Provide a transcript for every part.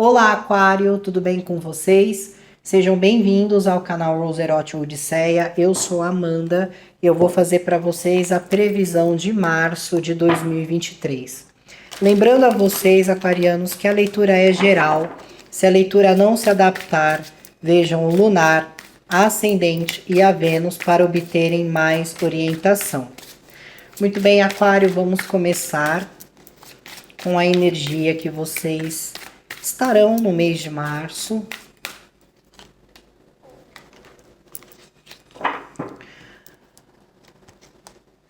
Olá, Aquário, tudo bem com vocês? Sejam bem-vindos ao canal Roserote Odisseia. Eu sou a Amanda e eu vou fazer para vocês a previsão de março de 2023. Lembrando a vocês, aquarianos, que a leitura é geral. Se a leitura não se adaptar, vejam o lunar, a ascendente e a Vênus para obterem mais orientação. Muito bem, Aquário, vamos começar com a energia que vocês estarão no mês de março.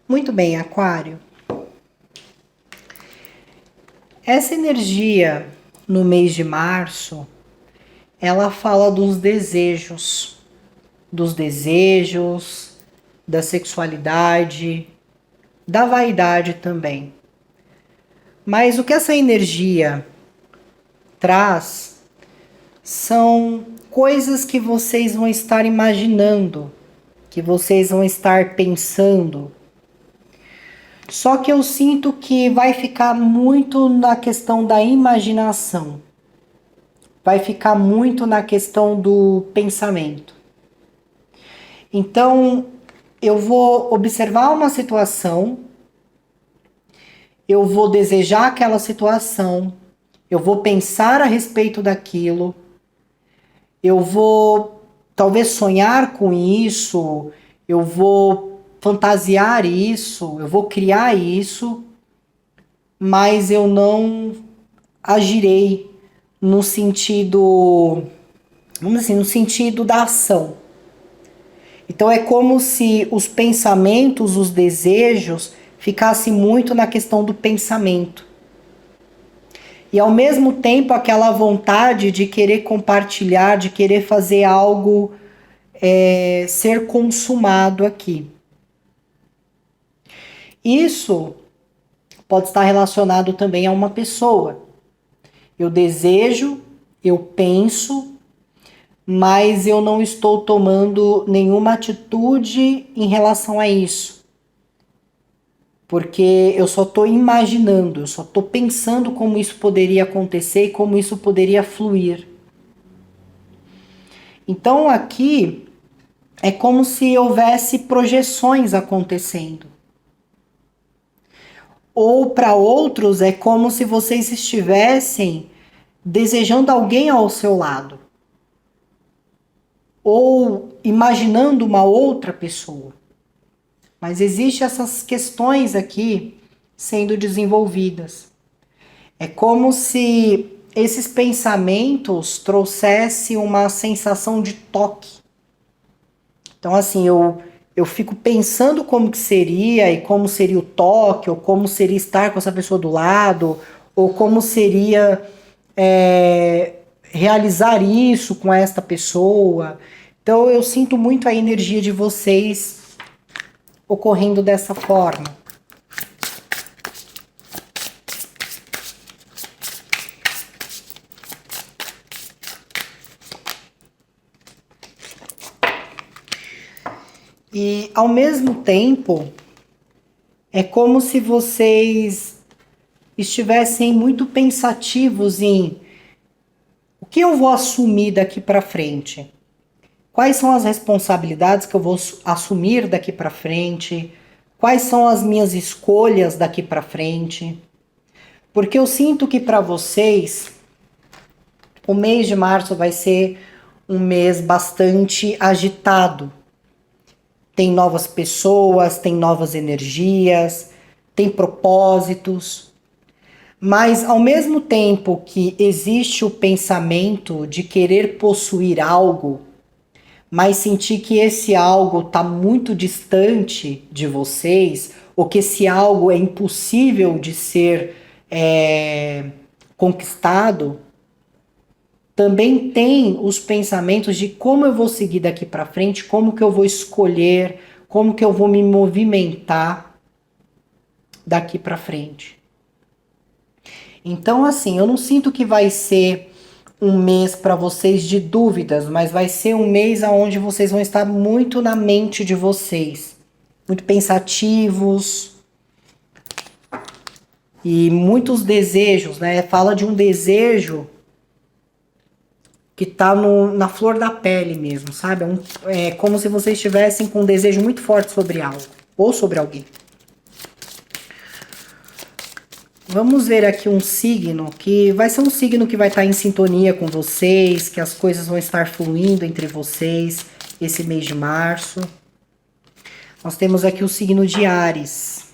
Muito bem, Aquário. Essa energia no mês de março, ela fala dos desejos, da sexualidade, da vaidade também. Mas o que essa energia traz são coisas que vocês vão estar imaginando, que vocês vão estar pensando. Só que eu sinto que vai ficar muito na questão da imaginação. Vai ficar muito na questão do pensamento. Então, eu vou observar uma situação, eu vou desejar aquela situação, eu vou pensar a respeito daquilo, eu vou talvez sonhar com isso, eu vou fantasiar isso, eu vou criar isso, mas eu não agirei no sentido, vamos dizer assim, no sentido da ação. Então é como se os pensamentos, os desejos, ficassem muito na questão do pensamento. E ao mesmo tempo aquela vontade de querer compartilhar, de querer fazer algo ser consumado aqui. Isso pode estar relacionado também a uma pessoa. Eu desejo, eu penso, mas eu não estou tomando nenhuma atitude em relação a isso. Porque eu só estou imaginando, eu só estou pensando como isso poderia acontecer e como isso poderia fluir. Então aqui é como se houvesse projeções acontecendo. Ou para outros é como se vocês estivessem desejando alguém ao seu lado. Ou imaginando uma outra pessoa. Mas existem essas questões aqui sendo desenvolvidas. É como se esses pensamentos trouxessem uma sensação de toque. Então, assim, eu fico pensando como que seria e como seria o toque, ou como seria estar com essa pessoa do lado, ou como seria realizar isso com esta pessoa. Então, eu sinto muito a energia de vocês ocorrendo dessa forma. E ao mesmo tempo, é como se vocês estivessem muito pensativos em o que eu vou assumir daqui para frente. Quais são as responsabilidades que eu vou assumir daqui para frente? Quais são as minhas escolhas daqui para frente? Porque eu sinto que para vocês o mês de março vai ser um mês bastante agitado. Tem novas pessoas, tem novas energias, tem propósitos. Mas ao mesmo tempo que existe o pensamento de querer possuir algo, mas sentir que esse algo está muito distante de vocês, ou que esse algo é impossível de ser conquistado, também tem os pensamentos de como eu vou seguir daqui para frente, como que eu vou escolher, como que eu vou me movimentar daqui para frente. Então, assim, eu não sinto que vai ser um mês para vocês de dúvidas, mas vai ser um mês onde vocês vão estar muito na mente de vocês, muito pensativos e muitos desejos, né? Fala de um desejo que tá na flor da pele mesmo, sabe? É como se vocês estivessem com um desejo muito forte sobre algo, ou sobre alguém. Vamos ver aqui um signo que vai ser um signo que vai estar em sintonia com vocês, que as coisas vão estar fluindo entre vocês esse mês de março. Nós temos aqui o signo de Áries.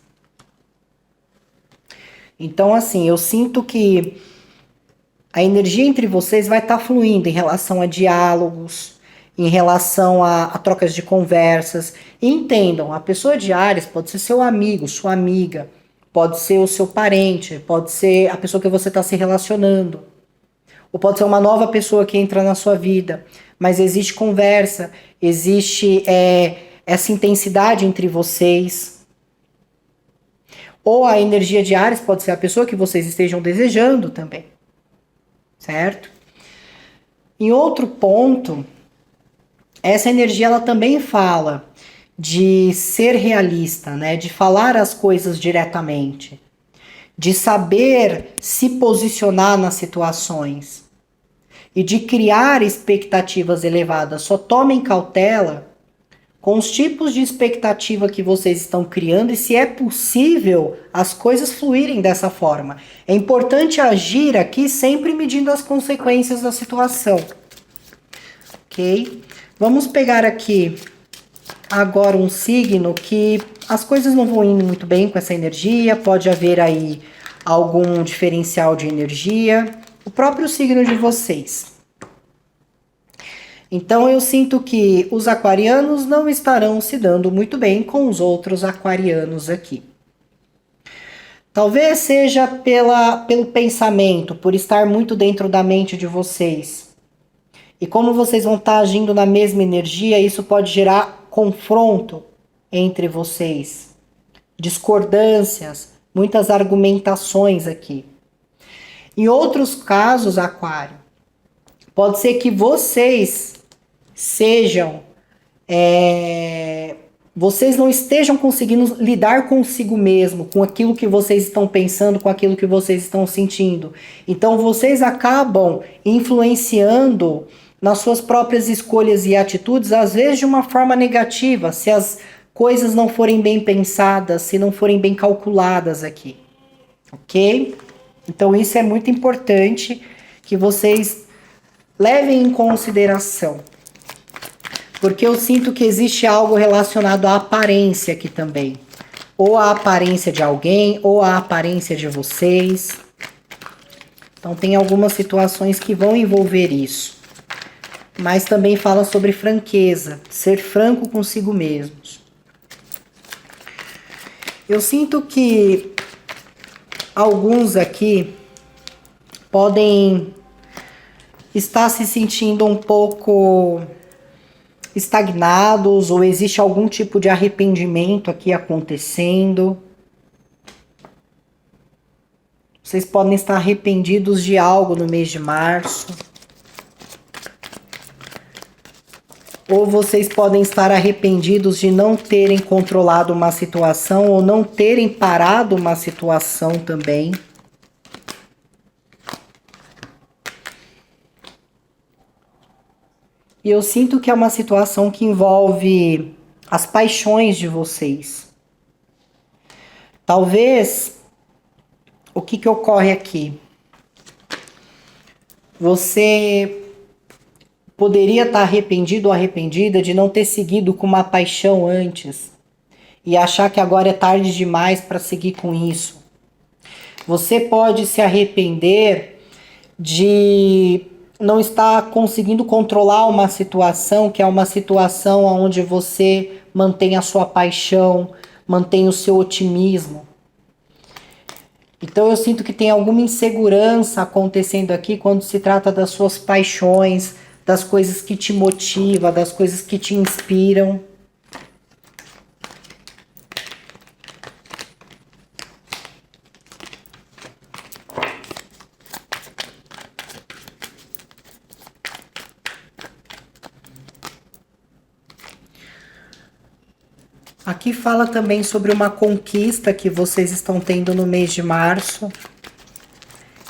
Então, assim, eu sinto que a energia entre vocês vai estar fluindo em relação a diálogos, em relação a trocas de conversas. E entendam, a pessoa de Áries pode ser seu amigo, sua amiga, pode ser o seu parente, pode ser a pessoa que você está se relacionando, ou pode ser uma nova pessoa que entra na sua vida. Mas existe conversa, existe essa intensidade entre vocês. Ou a energia de Áries pode ser a pessoa que vocês estejam desejando também. Certo? Em outro ponto, essa energia ela também fala de ser realista, né? De falar as coisas diretamente, de saber se posicionar nas situações e de criar expectativas elevadas. Só tomem cautela com os tipos de expectativa que vocês estão criando e se é possível as coisas fluírem dessa forma. É importante agir aqui sempre medindo as consequências da situação. Ok? Vamos pegar aqui agora um signo que as coisas não vão indo muito bem com essa energia, pode haver aí algum diferencial de energia, o próprio signo de vocês. Então eu sinto que os aquarianos não estarão se dando muito bem com os outros aquarianos aqui. Talvez seja pelo pensamento, por estar muito dentro da mente de vocês. E como vocês vão estar agindo na mesma energia, isso pode gerar confronto entre vocês, discordâncias, muitas argumentações aqui. Em outros casos, Aquário, pode ser que vocês vocês não estejam conseguindo lidar consigo mesmo, com aquilo que vocês estão pensando, com aquilo que vocês estão sentindo. Então vocês acabam influenciando nas suas próprias escolhas e atitudes, às vezes de uma forma negativa, se as coisas não forem bem pensadas, se não forem bem calculadas aqui. Ok? Então isso é muito importante que vocês levem em consideração. Porque eu sinto que existe algo relacionado à aparência aqui também. Ou a aparência de alguém, ou a aparência de vocês. Então tem algumas situações que vão envolver isso. Mas também fala sobre franqueza, ser franco consigo mesmos. Eu sinto que alguns aqui podem estar se sentindo um pouco estagnados, ou existe algum tipo de arrependimento aqui acontecendo. Vocês podem estar arrependidos de algo no mês de março. Ou vocês podem estar arrependidos de não terem controlado uma situação ou não terem parado uma situação também. E eu sinto que é uma situação que envolve as paixões de vocês. Talvez, o que ocorre aqui? Você poderia estar arrependido ou arrependida de não ter seguido com uma paixão antes e achar que agora é tarde demais para seguir com isso. Você pode se arrepender de não estar conseguindo controlar uma situação, que é uma situação onde você mantém a sua paixão, mantém o seu otimismo. Então eu sinto que tem alguma insegurança acontecendo aqui quando se trata das suas paixões, das coisas que te motivam, das coisas que te inspiram. Aqui fala também sobre uma conquista que vocês estão tendo no mês de março.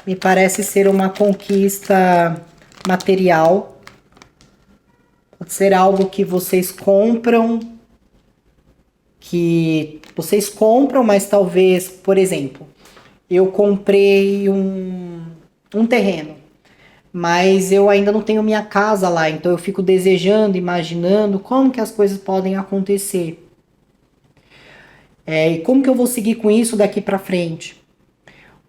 Me parece ser uma conquista material. Pode ser algo que vocês compram, mas talvez, por exemplo, eu comprei um terreno, mas eu ainda não tenho minha casa lá, então eu fico desejando, imaginando como que as coisas podem acontecer. E como que eu vou seguir com isso daqui para frente?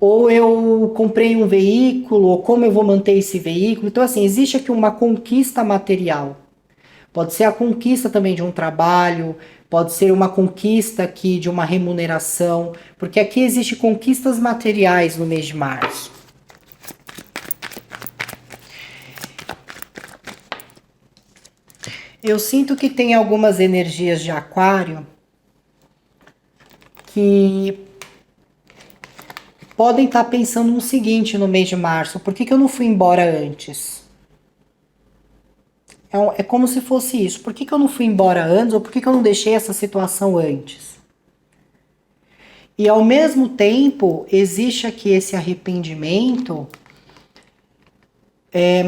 Ou eu comprei um veículo, ou como eu vou manter esse veículo. Então, assim, existe aqui uma conquista material. Pode ser a conquista também de um trabalho, pode ser uma conquista aqui de uma remuneração, porque aqui existe conquistas materiais no mês de março. Eu sinto que tem algumas energias de aquário que podem estar pensando no seguinte no mês de março: por que eu não fui embora antes? É como se fosse isso. Por que eu não fui embora antes? Ou por que eu não deixei essa situação antes? E ao mesmo tempo, existe aqui esse arrependimento,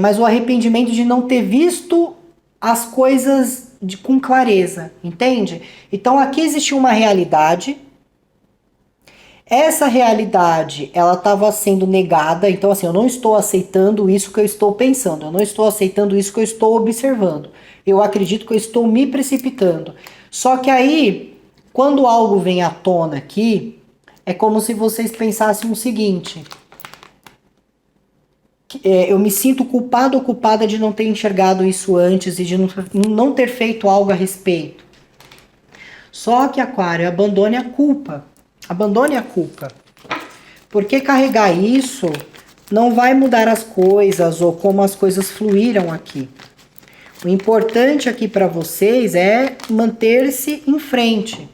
mas o arrependimento de não ter visto as coisas com clareza, entende? Então aqui existe uma realidade. Essa realidade, ela estava sendo negada, então assim, eu não estou aceitando isso que eu estou pensando, eu não estou aceitando isso que eu estou observando. Eu acredito que eu estou me precipitando. Só que aí, quando algo vem à tona aqui, é como se vocês pensassem o seguinte: eu me sinto culpado ou culpada de não ter enxergado isso antes e de não ter feito algo a respeito. Só que, Aquário, abandone a culpa. Abandone a culpa. Porque carregar isso não vai mudar as coisas ou como as coisas fluíram aqui. O importante aqui para vocês é manter-se em frente.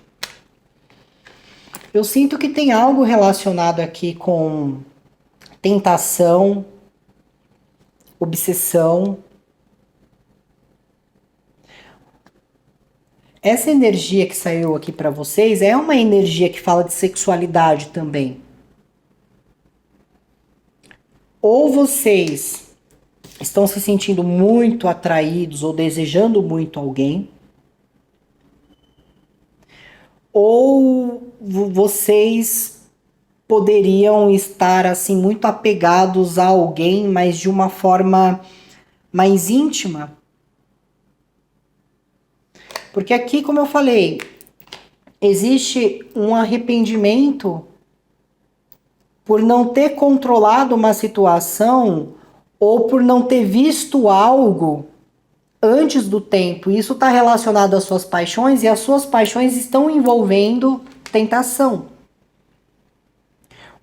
Eu sinto que tem algo relacionado aqui com tentação, obsessão. Essa energia que saiu aqui para vocês é uma energia que fala de sexualidade também. Ou vocês estão se sentindo muito atraídos ou desejando muito alguém, ou vocês poderiam estar assim muito apegados a alguém, mas de uma forma mais íntima. Porque aqui, como eu falei, existe um arrependimento por não ter controlado uma situação ou por não ter visto algo antes do tempo. Isso está relacionado às suas paixões e as suas paixões estão envolvendo tentação.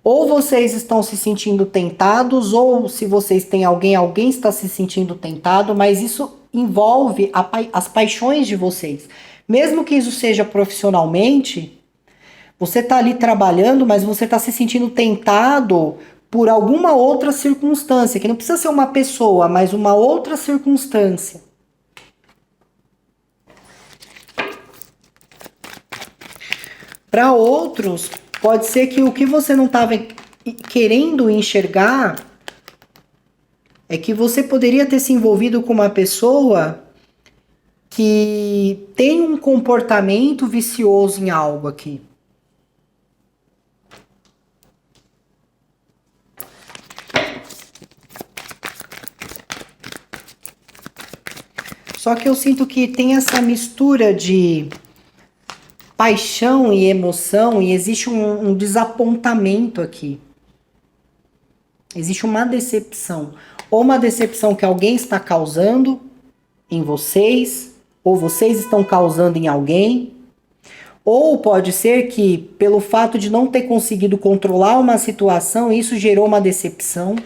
Ou vocês estão se sentindo tentados, ou se vocês têm alguém está se sentindo tentado, mas isso envolve as paixões de vocês. Mesmo que isso seja profissionalmente, você está ali trabalhando, mas você está se sentindo tentado por alguma outra circunstância, que não precisa ser uma pessoa, mas uma outra circunstância. Para outros, pode ser que o que você não estava querendo enxergar é que você poderia ter se envolvido com uma pessoa que tem um comportamento vicioso em algo aqui. Só que eu sinto que tem essa mistura de paixão e emoção e existe um desapontamento aqui. Existe uma decepção. Ou uma decepção que alguém está causando em vocês, ou vocês estão causando em alguém. Ou pode ser que, pelo fato de não ter conseguido controlar uma situação, isso gerou uma decepção.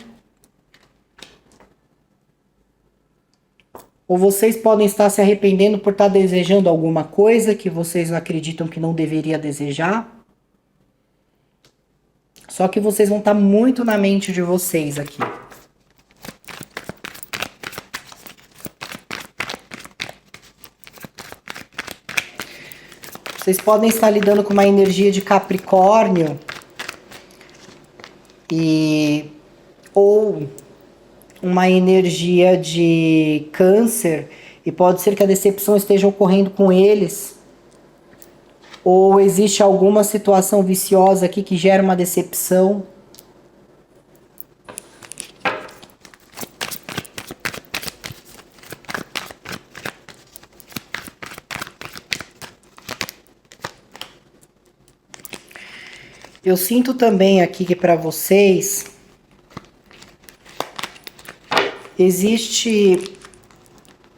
Ou vocês podem estar se arrependendo por estar desejando alguma coisa que vocês acreditam que não deveria desejar. Só que vocês vão estar muito na mente de vocês aqui. Vocês podem estar lidando com uma energia de Capricórnio ou uma energia de câncer e pode ser que a decepção esteja ocorrendo com eles. Ou existe alguma situação viciosa aqui que gera uma decepção. Eu sinto também aqui que para vocês existe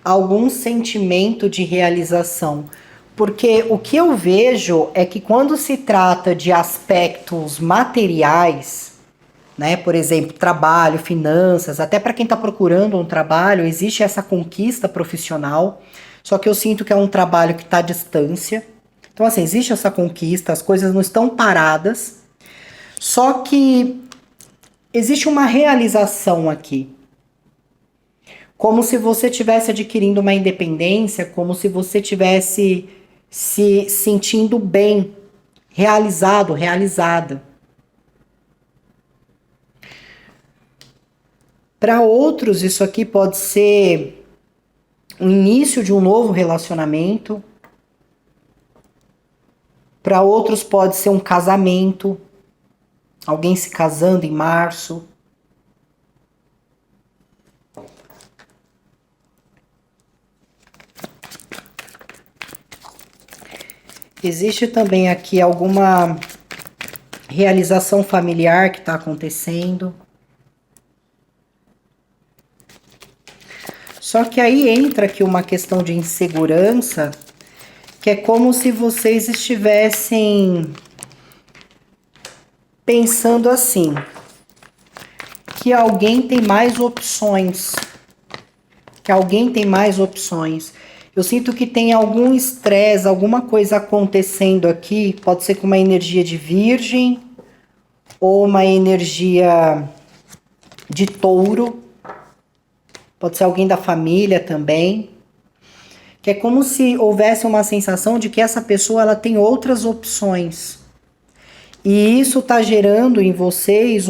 algum sentimento de realização. Porque o que eu vejo é que quando se trata de aspectos materiais, né, por exemplo, trabalho, finanças, até para quem está procurando um trabalho, existe essa conquista profissional, só que eu sinto que é um trabalho que está à distância. Então, assim, existe essa conquista, as coisas não estão paradas, só que existe uma realização aqui. Como se você estivesse adquirindo uma independência, como se você estivesse se sentindo bem, realizado, realizada. Para outros, isso aqui pode ser o início de um novo relacionamento. Para outros, pode ser um casamento, alguém se casando em março. Existe também aqui alguma realização familiar que está acontecendo. Só que aí entra aqui uma questão de insegurança, que é como se vocês estivessem pensando assim, que alguém tem mais opções. Que alguém tem mais opções. Eu sinto que tem algum estresse, alguma coisa acontecendo aqui, pode ser com uma energia de virgem ou uma energia de touro, pode ser alguém da família também, que é como se houvesse uma sensação de que essa pessoa ela tem outras opções. E isso está gerando em vocês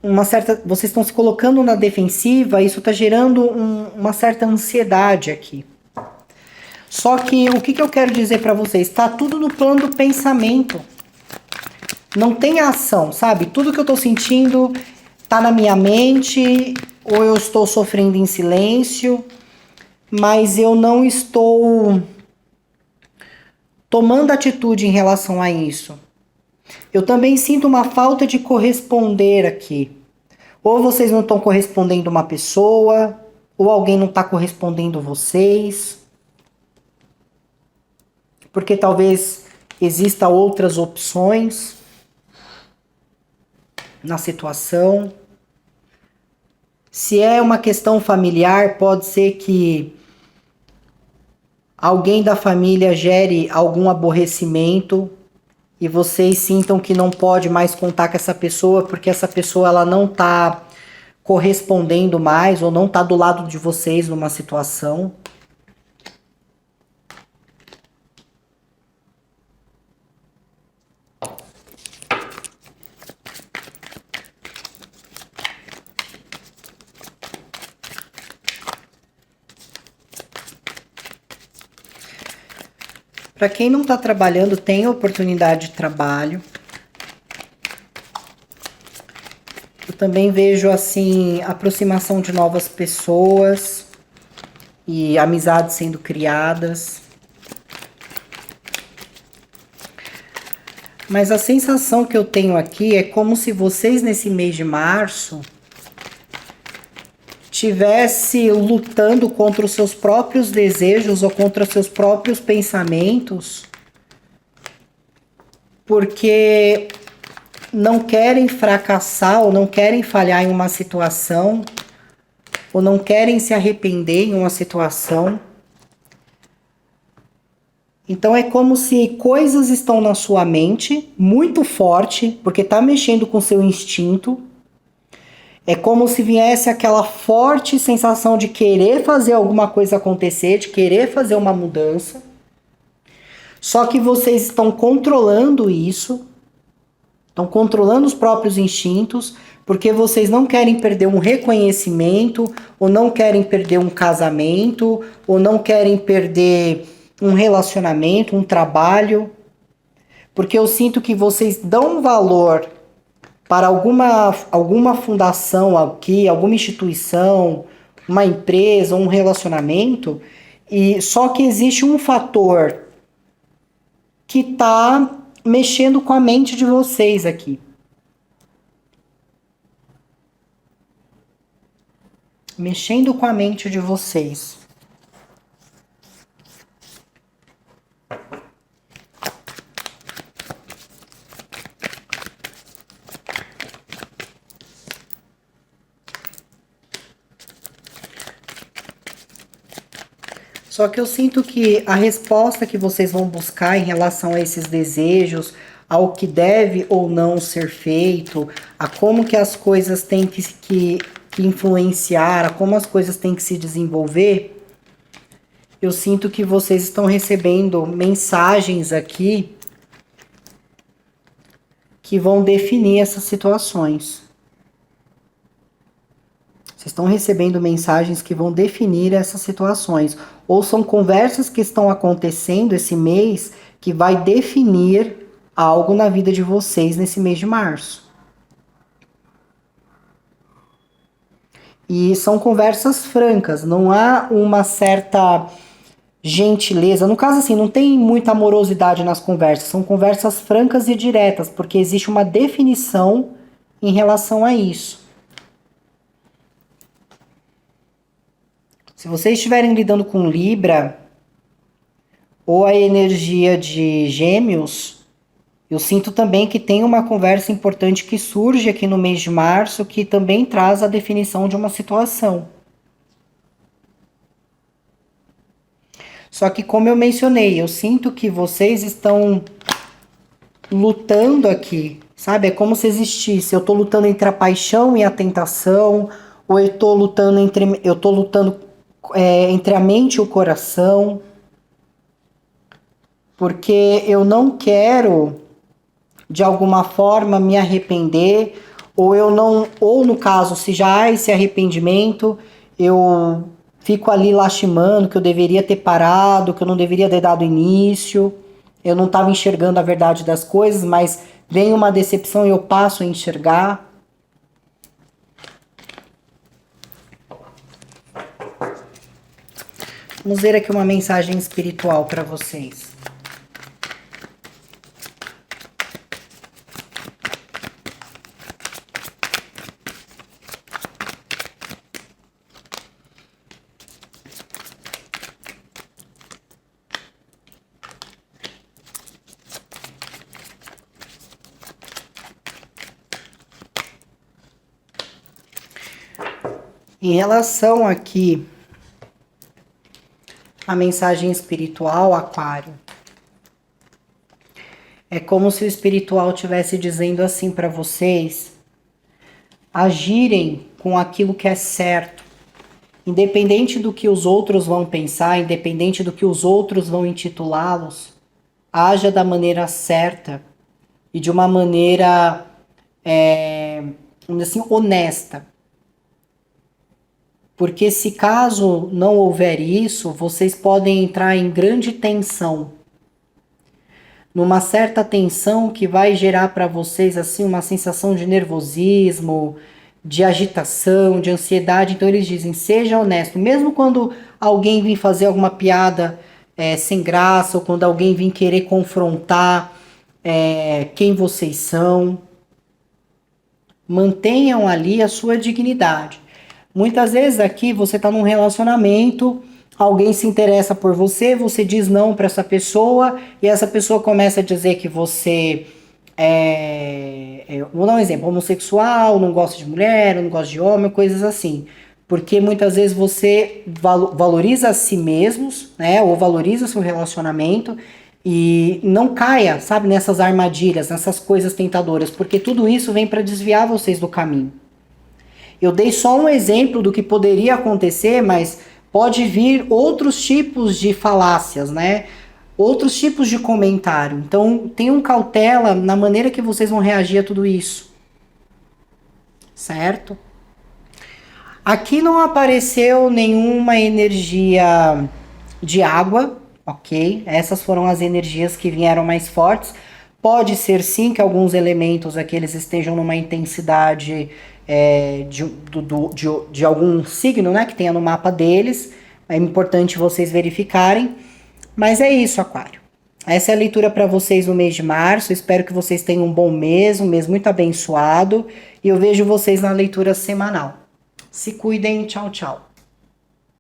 uma certa... Vocês estão se colocando na defensiva, isso está gerando uma certa ansiedade aqui. Só que o que eu quero dizer para vocês? Está tudo no plano do pensamento. Não tem ação, sabe? Tudo que eu estou sentindo está na minha mente, ou eu estou sofrendo em silêncio, mas eu não estou tomando atitude em relação a isso. Eu também sinto uma falta de corresponder aqui. Ou vocês não estão correspondendo uma pessoa, ou alguém não está correspondendo vocês. Porque talvez exista outras opções na situação. Se é uma questão familiar, pode ser que alguém da família gere algum aborrecimento e vocês sintam que não pode mais contar com essa pessoa porque essa pessoa ela não está correspondendo mais ou não está do lado de vocês numa situação. Para quem não está trabalhando, tem oportunidade de trabalho. Eu também vejo, assim, aproximação de novas pessoas e amizades sendo criadas. Mas a sensação que eu tenho aqui é como se vocês, nesse mês de março, estivesse lutando contra os seus próprios desejos ou contra os seus próprios pensamentos, porque não querem fracassar ou não querem falhar em uma situação, ou não querem se arrepender em uma situação. Então é como se coisas estão na sua mente muito forte, porque está mexendo com o seu instinto. É como se viesse aquela forte sensação de querer fazer alguma coisa acontecer, de querer fazer uma mudança. Só que vocês estão controlando isso, estão controlando os próprios instintos, porque vocês não querem perder um reconhecimento, ou não querem perder um casamento, ou não querem perder um relacionamento, um trabalho, porque eu sinto que vocês dão valor para alguma fundação aqui, alguma instituição, uma empresa, um relacionamento, e só que existe um fator que está mexendo com a mente de vocês aqui. Mexendo com a mente de vocês. Só que eu sinto que a resposta que vocês vão buscar em relação a esses desejos, ao que deve ou não ser feito, a como que as coisas têm que influenciar, a como as coisas têm que se desenvolver, eu sinto que vocês estão recebendo mensagens aqui que vão definir essas situações. Vocês estão recebendo mensagens que vão definir essas situações. Ou são conversas que estão acontecendo esse mês que vai definir algo na vida de vocês nesse mês de março. E são conversas francas, não há uma certa gentileza. No caso, assim, não tem muita amorosidade nas conversas, são conversas francas e diretas, porque existe uma definição em relação a isso. Se vocês estiverem lidando com Libra ou a energia de Gêmeos, eu sinto também que tem uma conversa importante que surge aqui no mês de março, que também traz a definição de uma situação. Só que, como eu mencionei, eu sinto que vocês estão lutando aqui, sabe? É como se existisse, eu tô lutando entre a paixão e a tentação, ou eu tô lutando entre a mente e o coração, porque eu não quero de alguma forma me arrepender, ou no caso, se já há esse arrependimento, eu fico ali lastimando que eu deveria ter parado, que eu não deveria ter dado início, eu não estava enxergando a verdade das coisas, mas vem uma decepção e eu passo a enxergar. Vamos ver aqui uma mensagem espiritual para vocês. Em relação aqui a mensagem espiritual, Aquário, é como se o espiritual estivesse dizendo assim para vocês: agirem com aquilo que é certo, independente do que os outros vão pensar, independente do que os outros vão intitulá-los, haja da maneira certa e de uma maneira, vamos dizer assim, honesta. Porque se caso não houver isso, vocês podem entrar em grande tensão. Numa certa tensão que vai gerar para vocês assim uma sensação de nervosismo, de agitação, de ansiedade. Então eles dizem, seja honesto. Mesmo quando alguém vir fazer alguma piada sem graça, ou quando alguém vir querer confrontar quem vocês são, mantenham ali a sua dignidade. Muitas vezes aqui você está num relacionamento, alguém se interessa por você, você diz não para essa pessoa e essa pessoa começa a dizer que você vou dar um exemplo, homossexual, não gosta de mulher, não gosta de homem, coisas assim. Porque muitas vezes você valoriza a si mesmos, né, ou valoriza seu relacionamento e não caia, sabe, nessas armadilhas, nessas coisas tentadoras, porque tudo isso vem para desviar vocês do caminho. Eu dei só um exemplo do que poderia acontecer, mas pode vir outros tipos de falácias, né? Outros tipos de comentário. Então, tenham cautela na maneira que vocês vão reagir a tudo isso. certo? Aqui não apareceu nenhuma energia de água, ok? Essas foram as energias que vieram mais fortes. Pode ser sim que alguns elementos aqui eles estejam numa intensidade de algum signo, né, que tenha no mapa deles. É importante vocês verificarem. Mas é isso, Aquário. Essa é a leitura para vocês no mês de março. Espero que vocês tenham um bom mês, um mês muito abençoado. E eu vejo vocês na leitura semanal. Se cuidem, tchau, tchau.